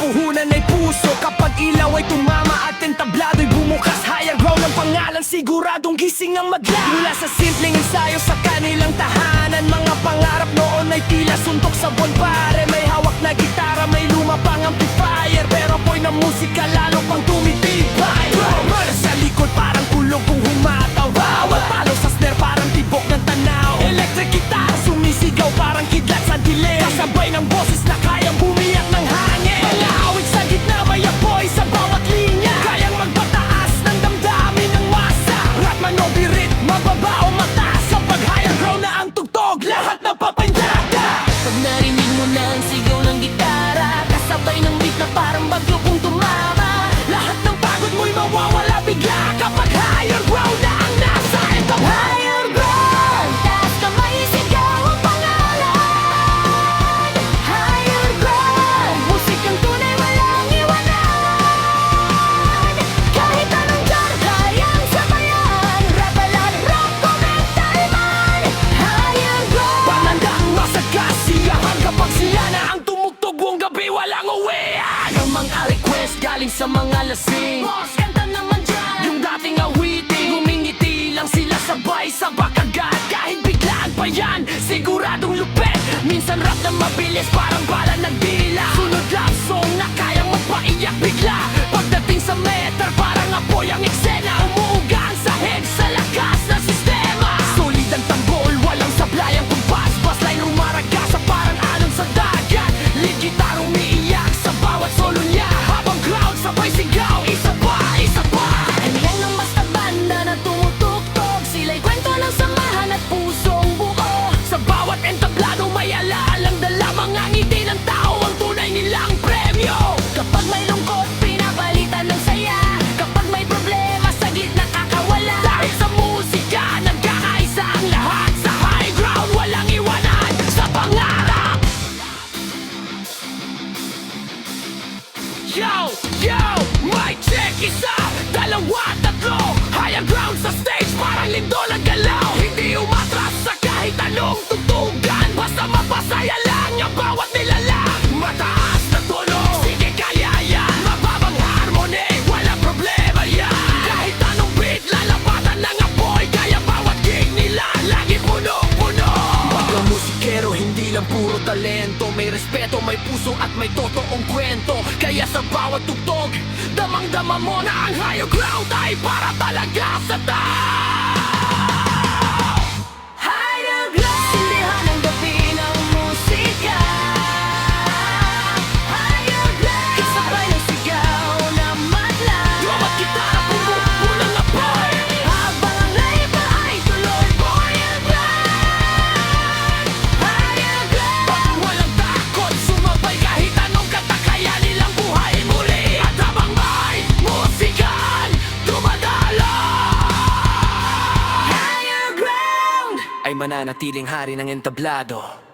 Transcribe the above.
puhunan ay puso. Kapag ilaw ay tumama at entablado'y bumukas, higher ground ang pangalan, siguradong gising ang madla. Mula sa simpleng ensayo sa kanilang tahanan, mga pangarap noon ay tila suntok sa bonfire. May hawak na gitara, may luma pang amplifier, pero apoy ng musika lalo pang tumitibay. Drummer sa likod parang kulog kung humataw, bawal palo sa snare parang tibok ng tanaw. Electric guitar sumisigaw parang kidlat sa dilim, kasabay ng boses na kayang bumiyak ng hangin. Mga awit sa gitna may apoy sa bawat linya, kayang magpataas ng damdamin ng masa. Rap man o birit, mababa o mataas, kapag higher ground na ang tugtog, lahat na papandada. Pag narinig mo na ang sigaw ng gitara, kasabay ng beat na parang bagyo kung tumama, Lahat ng pagod mo'y mawawala bigla kapag higher ground na ang nasa ito. higher ground, taas kamay sigaw ang pangalan. Higher ground, musikang tunay walang iwanan. Kahit anong genre kayang sabayan, rap ballad, rock o metal man. Higher ground, Panandang masagasiyahan kapag sila na ang tumugtog buong gabi, walang uwian. Ang mga request galing sa mga lasing, boss, kanta naman dyan. yung dating awiting, humingiti lang sila sabay sa bakagat. Kahit biglaan pa yan, siguradong lupet. Minsan rap na mabilis parang bala nagdila, sunod love song na kayang magpaiyak bigla. Pagdating sa meter parang apoy ang eksena, umuugaan sa head sa lakas na sistema. Solid ang tanggol, walang sablay ang kumpas, baseline rumaragas sa parang alon sa dagat. Lead guitar umiiyak sa bawat solo niya, habang crowd sabay sigaw, isa pa, isa pa. Ano yan ang basta banda na tumutugtog, sila'y kwento ng samahan at pusong buo. Sa bawat entablado may alaalang dala, mga ngiti ng tao ang tunay nilang premyo. Kapag may lungkot, pinapalitan ng saya. Kapag may problema, saglit nakakawala. Dahil sa musika, nagkakaisa ang lahat. Sa high ground, walang iwanan sa pangarap. Yo, yo, mic check, isa, dalawa, tatlo. Higher ground sa stage, parang lindol ang galaw. Hindi umatras sa kahit anong tutugan, basta mapasaya lang ang bawat nilalang. Mataas na tono, sige kaya yan. Mababang harmony, walang problema yan. Kahit anong beat, lalapatan ng apoy, kaya bawat gig nila lagi puno-puno. Mga musikero, hindi lang puro talento, may respeto, may puso at may totoong kwento. Kaya sa bawat tugtog, damang-dama mo na ang higher ground ay para talaga sa tao. Higher ground, sindihan ng gabi ng musika. Higher ground, kasabay ng sigaw na madla. Drum at gitara, bumubuo ng apoy, Habang ang live ay tuloy, higher ground. Higher ground, pag walang takot, sumabay kahit anong kata, kaya nilang buhayin muli. At habang may musikan, dumadala, higher ground. ay mananatiling hari ng entablado.